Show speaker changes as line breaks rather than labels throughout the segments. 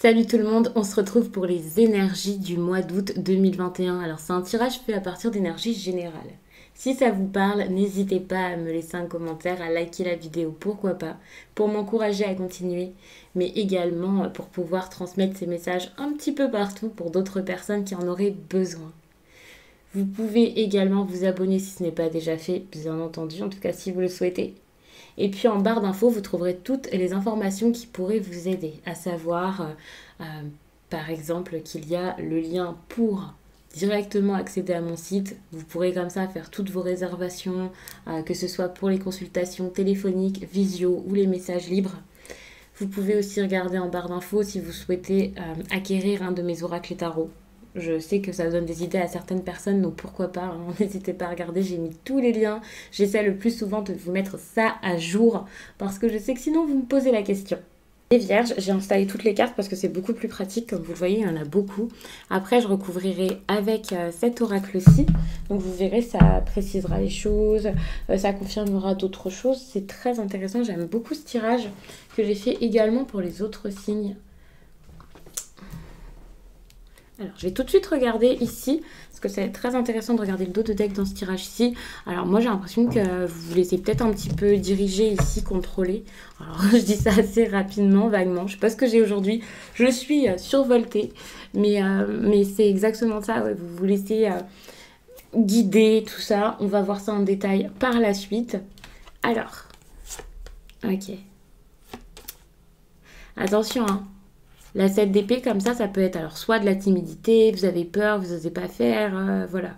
Salut tout le monde, on se retrouve pour les énergies du mois d'août 2021. Alors c'est un tirage fait à partir d'énergie générale. Si ça vous parle, n'hésitez pas à me laisser un commentaire, à liker la vidéo, pourquoi pas, pour m'encourager à continuer, mais également pour pouvoir transmettre ces messages un petit peu partout pour d'autres personnes qui en auraient besoin. Vous pouvez également vous abonner si ce n'est pas déjà fait, bien entendu, en tout cas si vous le souhaitez. Et puis en barre d'infos, vous trouverez toutes les informations qui pourraient vous aider, à savoir par exemple qu'il y a le lien pour directement accéder à mon site. Vous pourrez comme ça faire toutes vos réservations, que ce soit pour les consultations téléphoniques, visio ou les messages libres. Vous pouvez aussi regarder en barre d'infos si vous souhaitez acquérir un de mes oracles et tarot. Je sais que ça donne des idées à certaines personnes, donc pourquoi pas, hein, n'hésitez pas à regarder, j'ai mis tous les liens. J'essaie le plus souvent de vous mettre ça à jour, parce que je sais que sinon vous me posez la question. Les vierges, j'ai installé toutes les cartes parce que c'est beaucoup plus pratique, comme vous le voyez, il y en a beaucoup. Après, je recouvrirai avec cet oracle-ci, donc vous verrez, ça précisera les choses, ça confirmera d'autres choses. C'est très intéressant, j'aime beaucoup ce tirage que j'ai fait également pour les autres signes. Alors, je vais tout de suite regarder ici, parce que c'est très intéressant de regarder le dos de deck dans ce tirage-ci. Alors, moi, j'ai l'impression que vous vous laissez peut-être un petit peu diriger ici, contrôler. Alors, je dis ça assez rapidement, vaguement. Je sais pas ce que j'ai aujourd'hui. Je suis survoltée, mais c'est exactement ça. Ouais, vous vous laissez guider, tout ça. On va voir ça en détail par la suite. Alors, ok. Attention, hein. La 7 d'épée, comme ça peut être alors soit de la timidité, vous avez peur, vous n'osez pas faire, voilà.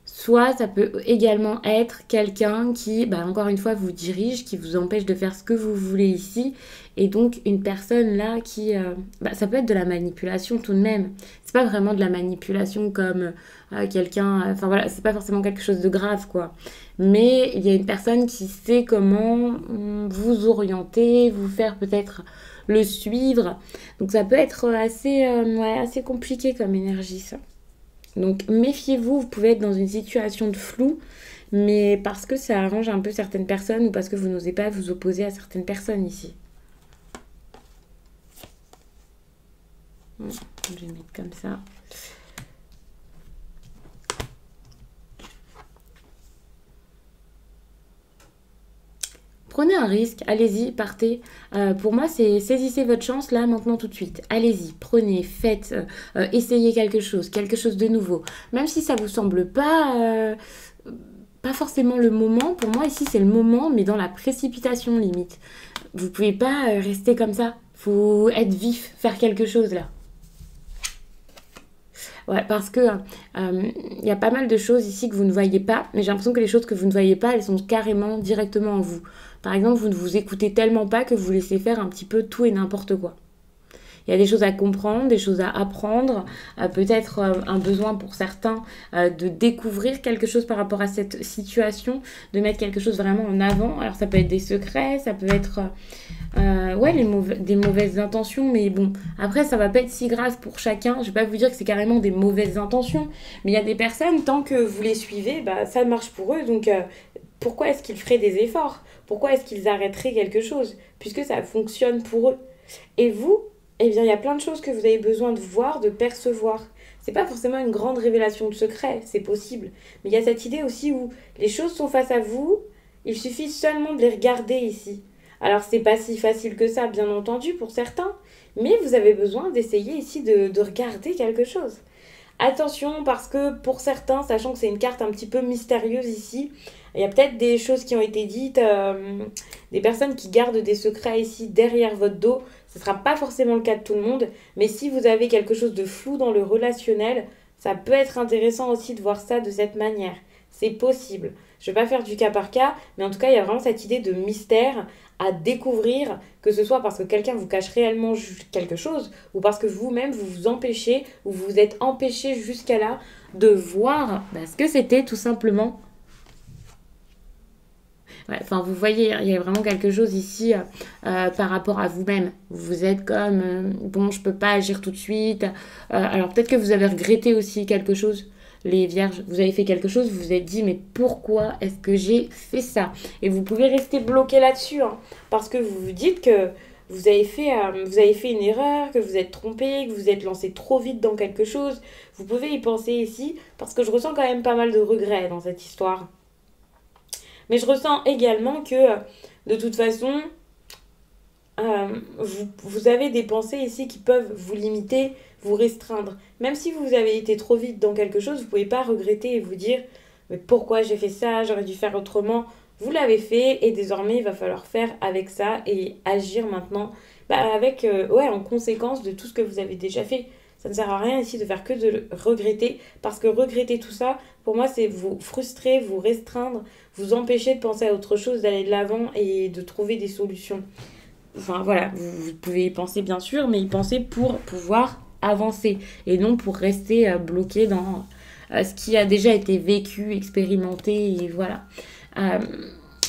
Soit ça peut également être quelqu'un qui, encore une fois, vous dirige, qui vous empêche de faire ce que vous voulez ici. Et donc, une personne là qui... ça peut être de la manipulation tout de même. C'est pas vraiment de la manipulation comme quelqu'un... Enfin voilà, c'est pas forcément quelque chose de grave, quoi. Mais il y a une personne qui sait comment vous orienter, vous faire peut-être le suivre. Donc ça peut être assez compliqué comme énergie, ça. Donc méfiez-vous, vous pouvez être dans une situation de flou, mais parce que ça arrange un peu certaines personnes ou parce que vous n'osez pas vous opposer à certaines personnes ici. Je vais mettre comme ça. Prenez un risque, allez-y, partez. Pour moi, c'est saisissez votre chance là, maintenant, tout de suite. Allez-y, prenez, faites, essayez quelque chose de nouveau. Même si ça vous semble pas forcément le moment, pour moi ici c'est le moment, mais dans la précipitation limite. Vous pouvez pas rester comme ça. Faut être vif, faire quelque chose là. Ouais, parce que y a pas mal de choses ici que vous ne voyez pas, mais j'ai l'impression que les choses que vous ne voyez pas, elles sont carrément directement en vous. Par exemple, vous ne vous écoutez tellement pas que vous laissez faire un petit peu tout et n'importe quoi. Il y a des choses à comprendre, des choses à apprendre, peut-être un besoin pour certains de découvrir quelque chose par rapport à cette situation, de mettre quelque chose vraiment en avant. Alors ça peut être des secrets, ça peut être des mauvaises intentions, mais bon, après ça va pas être si grave pour chacun. Je vais pas vous dire que c'est carrément des mauvaises intentions, mais il y a des personnes, tant que vous les suivez, ça marche pour eux, donc pourquoi est-ce qu'ils feraient des efforts? Pourquoi est-ce qu'ils arrêteraient quelque chose? Puisque ça fonctionne pour eux. Et vous, eh bien, il y a plein de choses que vous avez besoin de voir, de percevoir. C'est pas forcément une grande révélation de secret, c'est possible. Mais il y a cette idée aussi où les choses sont face à vous, il suffit seulement de les regarder ici. Alors, c'est pas si facile que ça, bien entendu, pour certains, mais vous avez besoin d'essayer ici de regarder quelque chose. Attention, parce que pour certains, sachant que c'est une carte un petit peu mystérieuse ici, il y a peut-être des choses qui ont été dites, des personnes qui gardent des secrets ici derrière votre dos. Ce ne sera pas forcément le cas de tout le monde, mais si vous avez quelque chose de flou dans le relationnel, ça peut être intéressant aussi de voir ça de cette manière. C'est possible. Je ne vais pas faire du cas par cas, mais en tout cas, il y a vraiment cette idée de mystère à découvrir, que ce soit parce que quelqu'un vous cache réellement quelque chose, ou parce que vous-même, vous vous empêchez, ou vous vous êtes empêché jusqu'à là de voir ce que c'était tout simplement. Ouais, enfin, vous voyez, il y a vraiment quelque chose ici par rapport à vous-même. Vous êtes comme, bon, je peux pas agir tout de suite. Alors peut-être que vous avez regretté aussi quelque chose, les vierges. Vous avez fait quelque chose, vous vous êtes dit, mais pourquoi est-ce que j'ai fait ça? Et vous pouvez rester bloqué là-dessus, hein, parce que vous vous dites que vous avez fait une erreur, que vous êtes trompé, que vous êtes lancé trop vite dans quelque chose. Vous pouvez y penser ici, parce que je ressens quand même pas mal de regrets dans cette histoire. Mais je ressens également que, de toute façon, vous avez des pensées ici qui peuvent vous limiter, vous restreindre. Même si vous avez été trop vite dans quelque chose, vous ne pouvez pas regretter et vous dire mais pourquoi j'ai fait ça, j'aurais dû faire autrement. Vous l'avez fait et désormais il va falloir faire avec ça et agir maintenant en conséquence de tout ce que vous avez déjà fait. Ça ne sert à rien ici de faire que de le regretter parce que regretter tout ça, pour moi, c'est vous frustrer, vous restreindre, vous empêcher de penser à autre chose, d'aller de l'avant et de trouver des solutions. Enfin voilà, vous pouvez y penser bien sûr, mais y penser pour pouvoir avancer et non pour rester bloqué dans ce qui a déjà été vécu, expérimenté et voilà. Euh,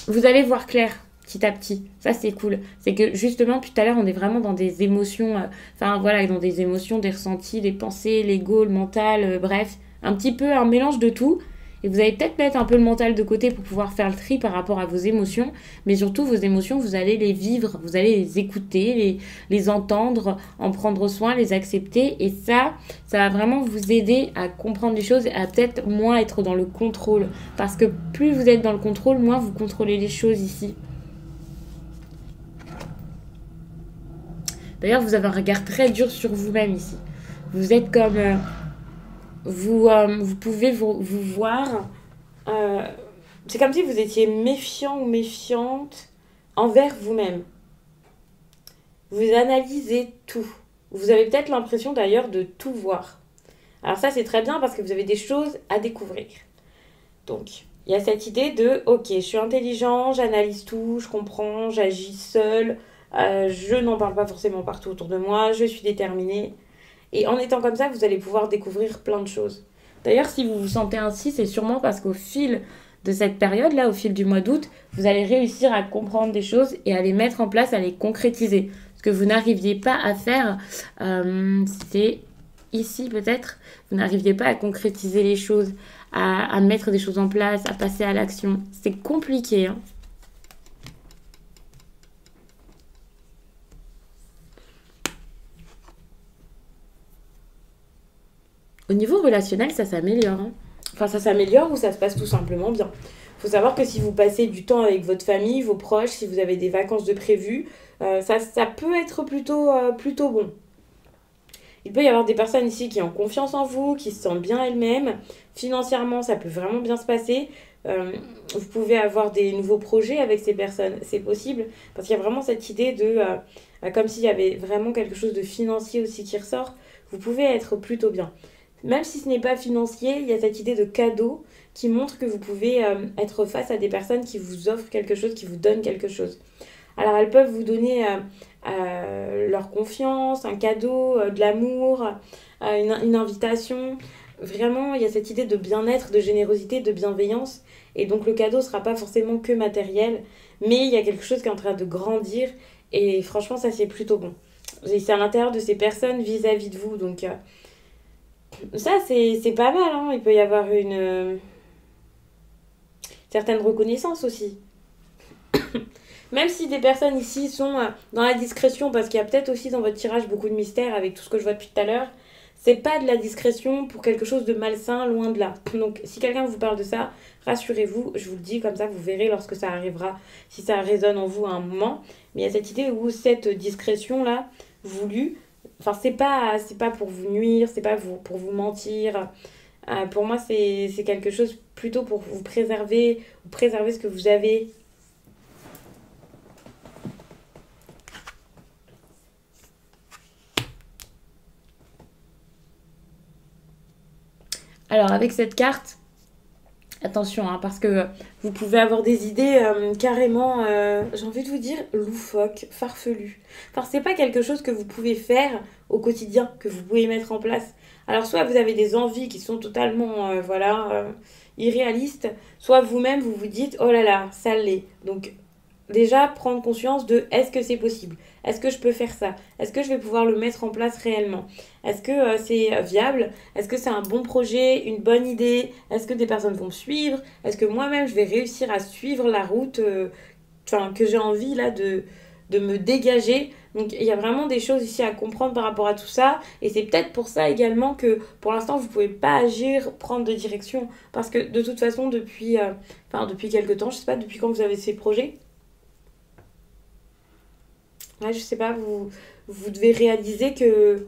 vous allez voir clair petit à petit, ça c'est cool. C'est que justement, tout à l'heure, on est vraiment dans des émotions, dans des émotions, des ressentis, des pensées, l'ego, le mental, bref, un petit peu un mélange de tout. Et vous allez peut-être mettre un peu le mental de côté pour pouvoir faire le tri par rapport à vos émotions. Mais surtout, vos émotions, vous allez les vivre, vous allez les écouter, les entendre, en prendre soin, les accepter. Et ça va vraiment vous aider à comprendre les choses et à peut-être moins être dans le contrôle. Parce que plus vous êtes dans le contrôle, moins vous contrôlez les choses ici. D'ailleurs, vous avez un regard très dur sur vous-même ici. Vous êtes comme... vous pouvez vous voir... c'est comme si vous étiez méfiant ou méfiante envers vous-même. Vous analysez tout. Vous avez peut-être l'impression d'ailleurs de tout voir. Alors ça, c'est très bien parce que vous avez des choses à découvrir. Donc, il y a cette idée de, ok, je suis intelligent, j'analyse tout, je comprends, j'agis seule, je n'en parle pas forcément partout autour de moi, je suis déterminée. Et en étant comme ça, vous allez pouvoir découvrir plein de choses. D'ailleurs, si vous vous sentez ainsi, c'est sûrement parce qu'au fil de cette période-là, au fil du mois d'août, vous allez réussir à comprendre des choses et à les mettre en place, à les concrétiser. Ce que vous n'arriviez pas à faire, c'est ici peut-être, vous n'arriviez pas à concrétiser les choses, à mettre des choses en place, à passer à l'action. C'est compliqué, hein. Au niveau relationnel, ça s'améliore, hein. Enfin, ça s'améliore ou ça se passe tout simplement bien. Il faut savoir que si vous passez du temps avec votre famille, vos proches, si vous avez des vacances de prévues, ça peut être plutôt bon. Il peut y avoir des personnes ici qui ont confiance en vous, qui se sentent bien elles-mêmes. Financièrement, ça peut vraiment bien se passer. Euh, vous pouvez avoir des nouveaux projets avec ces personnes. C'est possible parce qu'il y a vraiment cette idée de... comme s'il y avait vraiment quelque chose de financier aussi qui ressort. Vous pouvez être plutôt bien. Même si ce n'est pas financier, il y a cette idée de cadeau qui montre que vous pouvez être face à des personnes qui vous offrent quelque chose, qui vous donnent quelque chose. Alors elles peuvent vous donner leur confiance, un cadeau, de l'amour, une invitation. Vraiment, il y a cette idée de bien-être, de générosité, de bienveillance. Et donc le cadeau ne sera pas forcément que matériel, mais il y a quelque chose qui est en train de grandir. Et franchement, ça c'est plutôt bon. Et c'est à l'intérieur de ces personnes vis-à-vis de vous. Donc ça, c'est pas mal, hein. Il peut y avoir une certaine reconnaissance aussi. Même si des personnes ici sont dans la discrétion, parce qu'il y a peut-être aussi dans votre tirage beaucoup de mystère avec tout ce que je vois depuis tout à l'heure, c'est pas de la discrétion pour quelque chose de malsain, loin de là. Donc si quelqu'un vous parle de ça, rassurez-vous, je vous le dis comme ça, vous verrez lorsque ça arrivera, si ça résonne en vous à un moment. Mais il y a cette idée où cette discrétion-là, voulue, enfin c'est pas pour vous nuire, c'est pas pour vous mentir. Pour moi, c'est quelque chose plutôt pour vous préserver ce que vous avez. Alors avec cette carte, attention, hein, parce que vous pouvez avoir des idées carrément, j'ai envie de vous dire, loufoques, farfelues. Enfin, c'est pas quelque chose que vous pouvez faire au quotidien, que vous pouvez mettre en place. Alors soit vous avez des envies qui sont totalement, irréalistes, soit vous-même vous vous dites, oh là là, ça l'est. Donc déjà prendre conscience de est-ce que c'est possible? Est-ce que je peux faire ça? Est-ce que je vais pouvoir le mettre en place réellement? Est-ce que c'est viable? Est-ce que c'est un bon projet, une bonne idée? Est-ce que des personnes vont me suivre? Est-ce que moi-même je vais réussir à suivre la route que j'ai envie là de me dégager. Donc il y a vraiment des choses ici à comprendre par rapport à tout ça. Et c'est peut-être pour ça également que pour l'instant, vous ne pouvez pas agir, prendre de direction. Parce que de toute façon, depuis quelques temps, je sais pas, depuis quand vous avez ces projets, ouais, je sais pas, vous devez réaliser que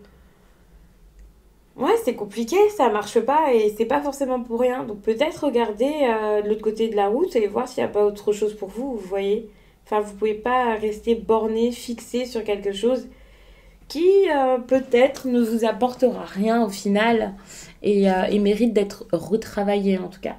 ouais, c'est compliqué, ça marche pas et c'est pas forcément pour rien. Donc peut-être regarder de l'autre côté de la route et voir s'il n'y a pas autre chose pour vous, vous voyez. Enfin, vous pouvez pas rester borné, fixé sur quelque chose qui peut-être ne vous apportera rien au final et mérite d'être retravaillé en tout cas.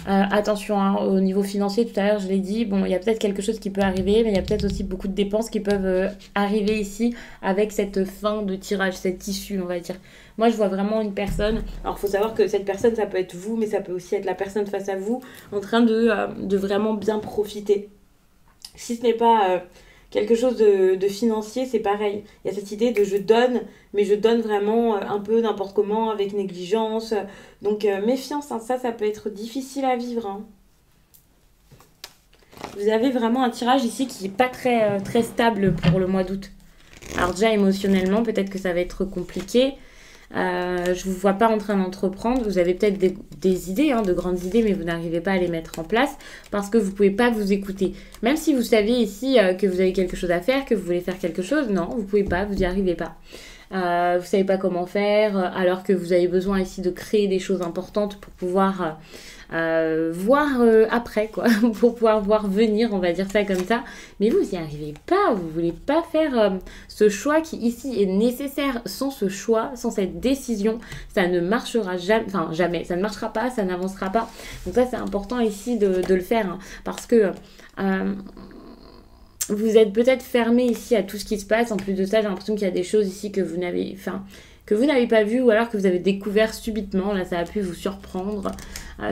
Attention hein, au niveau financier, tout à l'heure je l'ai dit, bon, il y a peut-être quelque chose qui peut arriver, mais il y a peut-être aussi beaucoup de dépenses qui peuvent arriver ici avec cette fin de tirage, cette issue, on va dire. Moi, je vois vraiment une personne. Alors, il faut savoir que cette personne, ça peut être vous, mais ça peut aussi être la personne face à vous, en train de vraiment bien profiter. Si ce n'est pas quelque chose de financier, c'est pareil. Il y a cette idée de je donne, mais je donne vraiment un peu n'importe comment, avec négligence. Donc méfiance, hein, ça peut être difficile à vivre. Hein. Vous avez vraiment un tirage ici qui n'est pas très stable pour le mois d'août. Alors déjà émotionnellement, peut-être que ça va être compliqué. Je vous vois pas en train d'entreprendre. Vous avez peut-être des idées, hein, de grandes idées, mais vous n'arrivez pas à les mettre en place parce que vous pouvez pas vous écouter. Même si vous savez ici que vous avez quelque chose à faire, que vous voulez faire quelque chose, non, vous pouvez pas, vous n'y arrivez pas. Vous savez pas comment faire, alors que vous avez besoin ici de créer des choses importantes pour pouvoir voir après, quoi, pour pouvoir voir venir, on va dire ça comme ça. Mais vous n'y arrivez pas, vous voulez pas faire ce choix qui ici est nécessaire. Sans ce choix, sans cette décision, ça ne marchera jamais, enfin jamais, ça ne marchera pas, ça n'avancera pas. Donc ça c'est important ici de le faire, hein, parce que vous êtes peut-être fermé ici à tout ce qui se passe. En plus de ça, j'ai l'impression qu'il y a des choses ici que vous n'avez pas vues ou alors que vous avez découvert subitement. Là, ça a pu vous surprendre.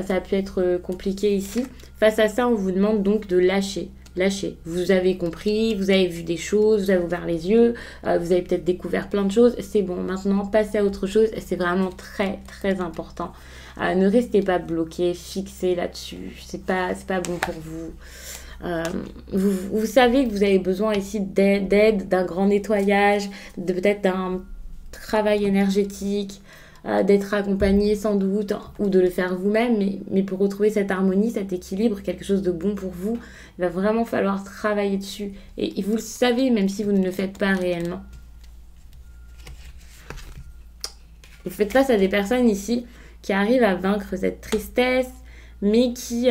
Ça a pu être compliqué ici. Face à ça, on vous demande donc de lâcher. Lâchez. Vous avez compris, vous avez vu des choses, vous avez ouvert les yeux, vous avez peut-être découvert plein de choses. C'est bon, maintenant, passez à autre chose. C'est vraiment très important. Ne restez pas bloqué, fixé là-dessus. C'est pas bon pour vous. Vous savez que vous avez besoin ici d'aide, d'un grand nettoyage, peut-être d'un travail énergétique, d'être accompagné sans doute, ou de le faire vous-même, mais pour retrouver cette harmonie, cet équilibre, quelque chose de bon pour vous, il va vraiment falloir travailler dessus. Et vous le savez, même si vous ne le faites pas réellement. Vous faites face à des personnes ici qui arrivent à vaincre cette tristesse, mais qui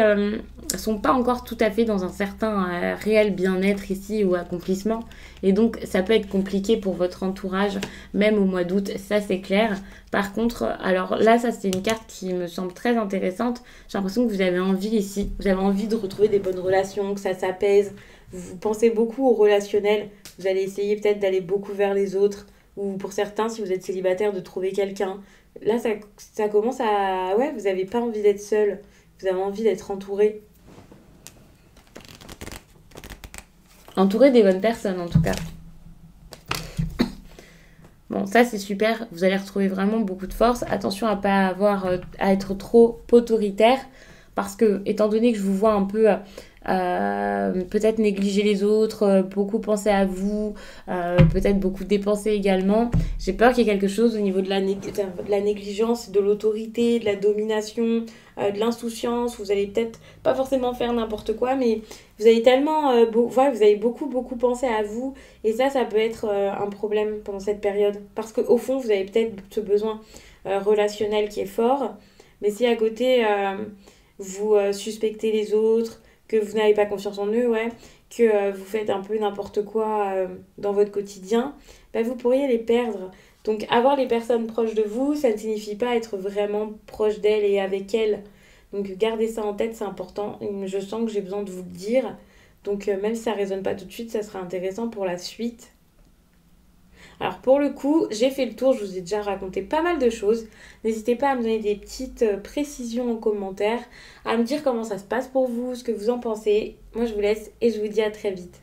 sont pas encore tout à fait dans un certain réel bien-être ici ou accomplissement. Et donc, ça peut être compliqué pour votre entourage, même au mois d'août, ça c'est clair. Par contre, alors là, ça c'est une carte qui me semble très intéressante. J'ai l'impression que vous avez envie ici, vous avez envie de retrouver des bonnes relations, que ça s'apaise. Vous pensez beaucoup au relationnel, vous allez essayer peut-être d'aller beaucoup vers les autres, ou pour certains, si vous êtes célibataire, de trouver quelqu'un. Là, ça commence à... Ouais, vous n'avez pas envie d'être seul. Vous avez envie d'être entouré. Entouré des bonnes personnes, en tout cas. Bon, ça, c'est super. Vous allez retrouver vraiment beaucoup de force. Attention à pas à être trop autoritaire. Parce que, étant donné que je vous vois un peu peut-être négliger les autres, beaucoup penser à vous, peut-être beaucoup dépenser également, j'ai peur qu'il y ait quelque chose au niveau de la négligence, de l'autorité, de la domination, de l'insouciance. Vous allez peut-être pas forcément faire n'importe quoi, mais vous avez tellement vous avez beaucoup pensé à vous, et ça peut être un problème pendant cette période, parce qu'au fond vous avez peut-être ce besoin relationnel qui est fort, mais si à côté vous suspectez les autres, que vous n'avez pas confiance en eux, ouais, que vous faites un peu n'importe quoi dans votre quotidien, bah, vous pourriez les perdre. Donc avoir les personnes proches de vous, ça ne signifie pas être vraiment proche d'elles et avec elles. Donc gardez ça en tête, c'est important. Je sens que j'ai besoin de vous le dire. Donc même si ça ne résonne pas tout de suite, ça sera intéressant pour la suite. Alors pour le coup, j'ai fait le tour, je vous ai déjà raconté pas mal de choses. N'hésitez pas à me donner des petites précisions en commentaire, à me dire comment ça se passe pour vous, ce que vous en pensez. Moi je vous laisse et je vous dis à très vite.